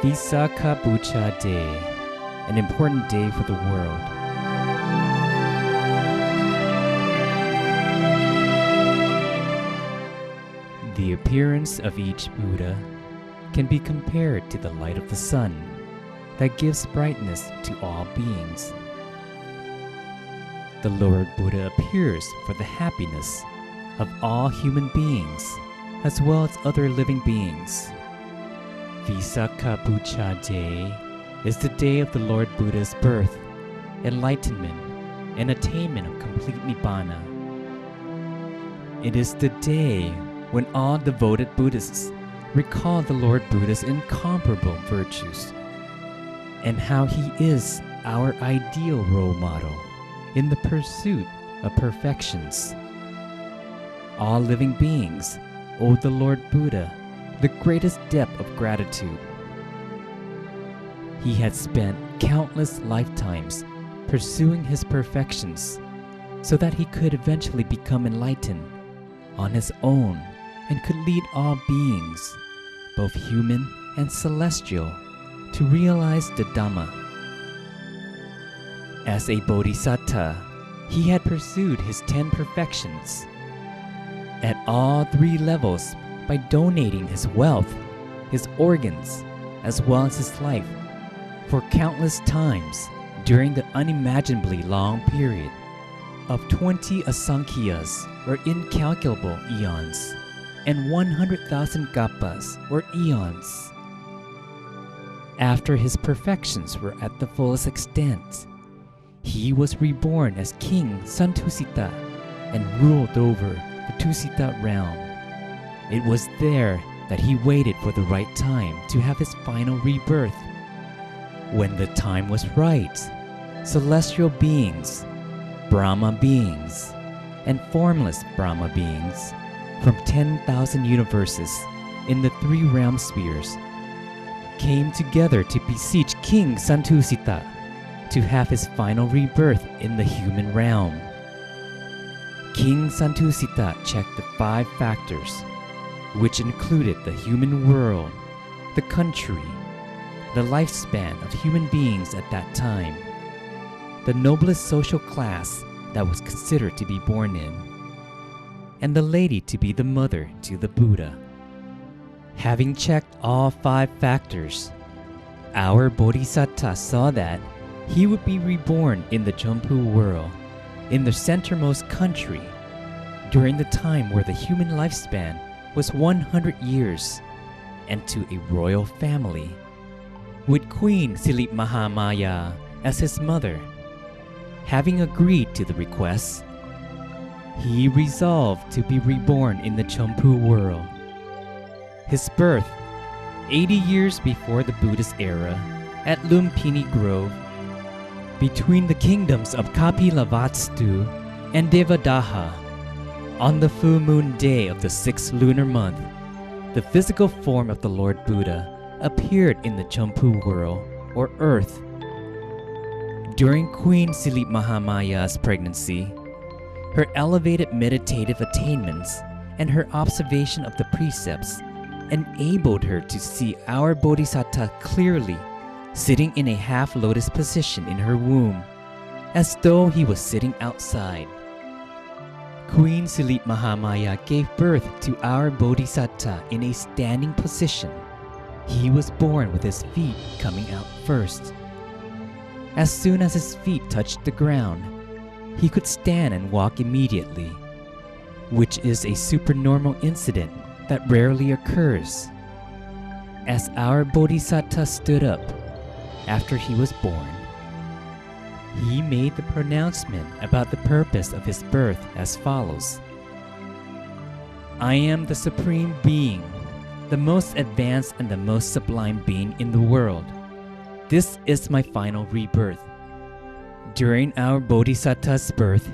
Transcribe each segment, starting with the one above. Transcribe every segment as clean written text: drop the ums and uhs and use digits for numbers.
VisakhaBucha Day, an important day for the world. The appearance of each Buddha can be compared to the light of the sun that gives brightness to all beings. The Lord Buddha appears for the happiness of all human beings as well as other living beings. VisakhaBucha Day is the day of the Lord Buddha's birth, enlightenment, and attainment of complete Nibbana. It is the day when all devoted Buddhists recall the Lord Buddha's incomparable virtues and how he is our ideal role model in the pursuit of perfections. All living beings owe the Lord Buddha the greatest depth of gratitude. He had spent countless lifetimes pursuing his perfections so that he could eventually become enlightened on his own and could lead all beings, both human and celestial, to realize the Dhamma. As a bodhisattva, he had pursued his 10 perfections at all 3 levels by donating his wealth, his organs, as well as his life for countless times during the unimaginably long period of 20 asankhyas or incalculable eons and 100,000 kappas or eons. After his perfections were at the fullest extent, he was reborn as King Santusita and ruled over the Tusita realm. It was there that he waited for the right time to have his final rebirth. When the time was right, celestial beings, Brahma beings, and formless Brahma beings from 10,000 universes in the 3 realm spheres came together to beseech King Santusita to have his final rebirth in the human realm. King Santusita checked the 5 factors, which included the human world, the country, the lifespan of human beings at that time, the noblest social class that was considered to be born in, and the lady to be the mother to the Buddha. Having checked all 5 factors, our Bodhisattva saw that he would be reborn in the Champu world, in the centermost country, during the time where the human lifespan was 100 years, and to a royal family, with Queen Silit Mahamaya as his mother. Having agreed to the request, he resolved to be reborn in the Champu world. His birth, 80 years before the Buddhist era, at Lumpini Grove, between the kingdoms of Kapilavastu and Devadaha, on the full moon day of the 6th lunar month, the physical form of the Lord Buddha appeared in the Champu world, or earth. During Queen Silit Mahamaya's pregnancy, her elevated meditative attainments and her observation of the precepts enabled her to see our Bodhisattva clearly, sitting in a half-lotus position in her womb, as though he was sitting outside. Queen Silit Mahamaya gave birth to our Bodhisattva in a standing position. He was born with his feet coming out first. As soon as his feet touched the ground, he could stand and walk immediately, which is a supernormal incident that rarely occurs. As our Bodhisattva stood up after he was born, he made the pronouncement about the purpose of his birth as follows: I am the Supreme Being, the most advanced and the most sublime being in the world. This is my final rebirth. During our Bodhisattva's birth,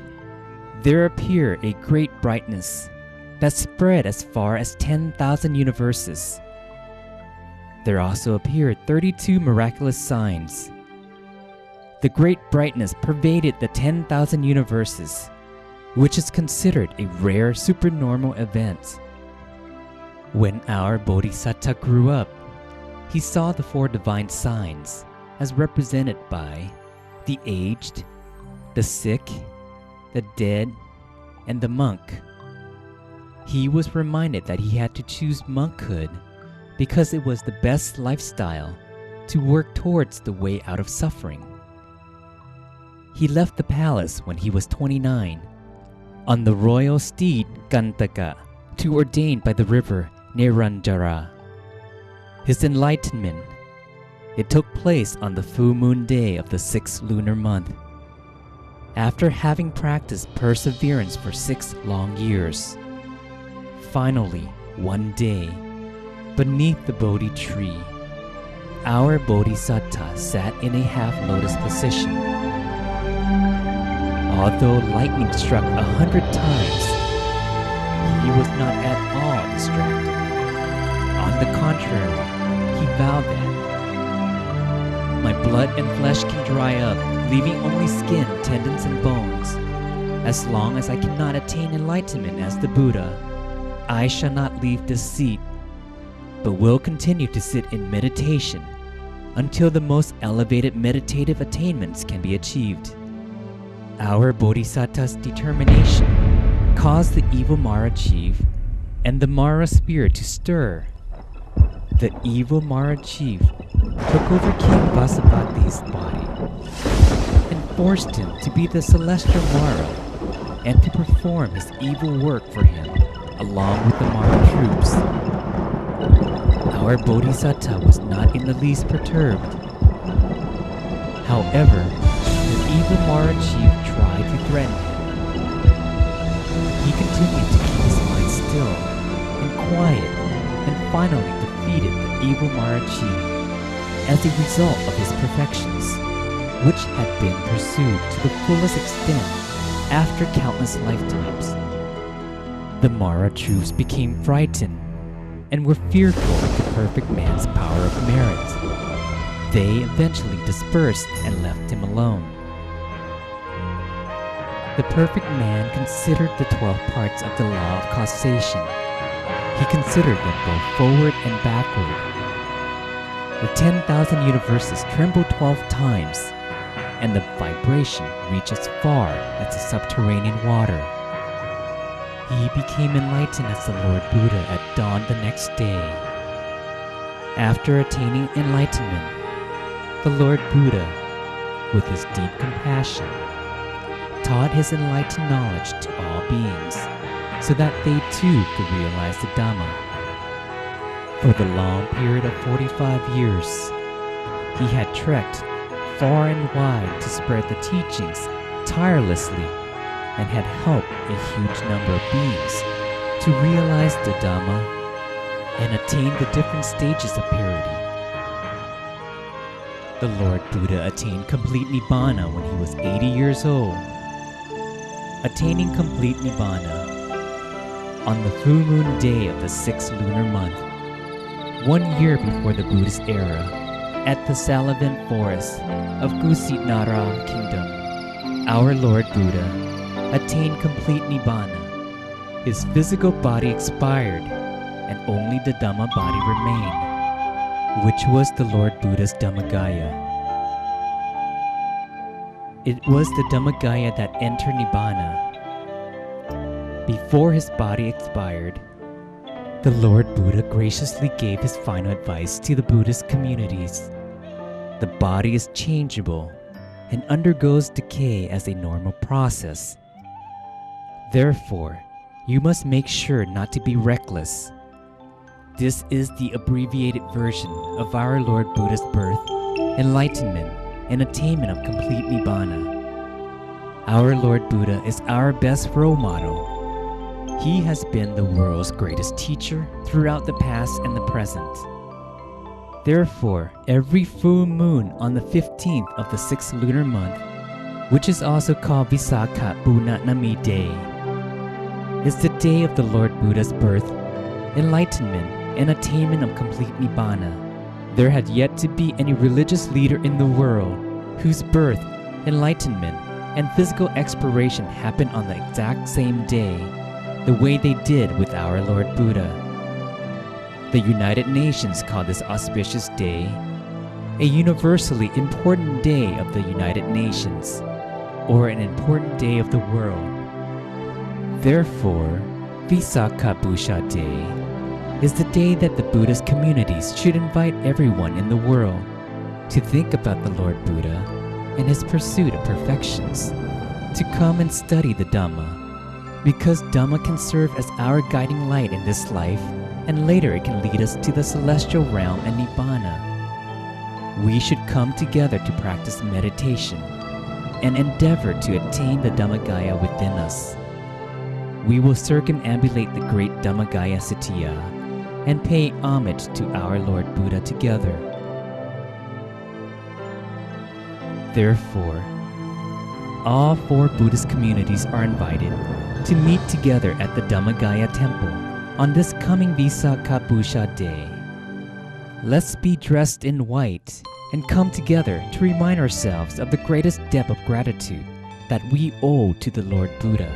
there appeared a great brightness that spread as far as 10,000 universes. There also appeared 32 miraculous signs. The great brightness pervaded the 10,000 universes, which is considered a rare supernormal event. When our Bodhisattva grew up, he saw the four divine signs as represented by the aged, the sick, the dead, and the monk. He was reminded that he had to choose monkhood because it was the best lifestyle to work towards the way out of suffering. He left the palace when he was 29 on the royal steed Kantaka to ordain by the river Niranjara. His enlightenment, it took place on the full moon day of the 6th lunar month. After having practiced perseverance for 6 long years, finally, one day, beneath the Bodhi tree, our Bodhisattva sat in a half-lotus position. Although lightning struck 100 times, he was not at all distracted. On the contrary, he vowed that my blood and flesh can dry up, leaving only skin, tendons, and bones. As long as I cannot attain enlightenment as the Buddha, I shall not leave this seat, but will continue to sit in meditation until the most elevated meditative attainments can be achieved. Our Bodhisattva's determination caused the evil Mara chief and the Mara spirit to stir. The evil Mara chief took over King Vasavati's body and forced him to be the celestial Mara and to perform his evil work for him along with the Mara troops. Our Bodhisattva was not in the least perturbed. However, the evil Mara chief tried to threaten him. He continued to keep his mind still and quiet and finally defeated the evil Mara chief as a result of his perfections, which had been pursued to the fullest extent after countless lifetimes. The Mara troops became frightened and were fearful of the perfect man's power of merit. They eventually dispersed and left him alone. The perfect man considered the 12 parts of the law of causation. He considered them both forward and backward. The 10,000 universes trembled 12 times, and the vibration reached as far as the subterranean water. He became enlightened as the Lord Buddha at dawn the next day. After attaining enlightenment, the Lord Buddha, with his deep compassion, taught his enlightened knowledge to all beings so that they too could realize the Dhamma. For the long period of 45 years, he had trekked far and wide to spread the teachings tirelessly and had helped a huge number of beings to realize the Dhamma and attain the different stages of purity. The Lord Buddha attained complete Nibbana when he was 80 years old. Attaining complete Nibbana on the full moon day of the 6th lunar month, 1 year before the Buddhist era, at the Salavin forest of Kusinara Kingdom, our Lord Buddha attained complete Nibbana. His physical body expired and only the Dhamma body remained, which was the Lord Buddha's Dhammagaya. It was the Dhammagaya that entered Nibbana. Before his body expired, the Lord Buddha graciously gave his final advice to the Buddhist communities. The body is changeable and undergoes decay as a normal process. Therefore, you must make sure not to be reckless. This is the abbreviated version of our Lord Buddha's birth, enlightenment, and attainment of complete Nibbana. Our Lord Buddha is our best role model. He has been the world's greatest teacher throughout the past and the present. Therefore, every full moon on the 15th of the 6th lunar month, which is also called VisakhaBucha Day, is the day of the Lord Buddha's birth, enlightenment, and attainment of complete Nibbana. There had yet to be any religious leader in the world whose birth, enlightenment, and physical expiration happened on the exact same day, the way they did with our Lord Buddha. The United Nations call this auspicious day a universally important day of the United Nations, or an important day of the world. Therefore, VisakhaBucha Day is the day that the Buddhist communities should invite everyone in the world to think about the Lord Buddha and his pursuit of perfections, to come and study the Dhamma, because Dhamma can serve as our guiding light in this life, and later it can lead us to the celestial realm and Nibbana. We should come together to practice meditation and endeavor to attain the Dhammagaya within us. We will circumambulate the great Dhammagaya Sitya and pay homage to our Lord Buddha together. Therefore, all 4 Buddhist communities are invited to meet together at the Dhammagaya Temple on this coming VisakhaBucha Day. Let's be dressed in white and come together to remind ourselves of the greatest debt of gratitude that we owe to the Lord Buddha.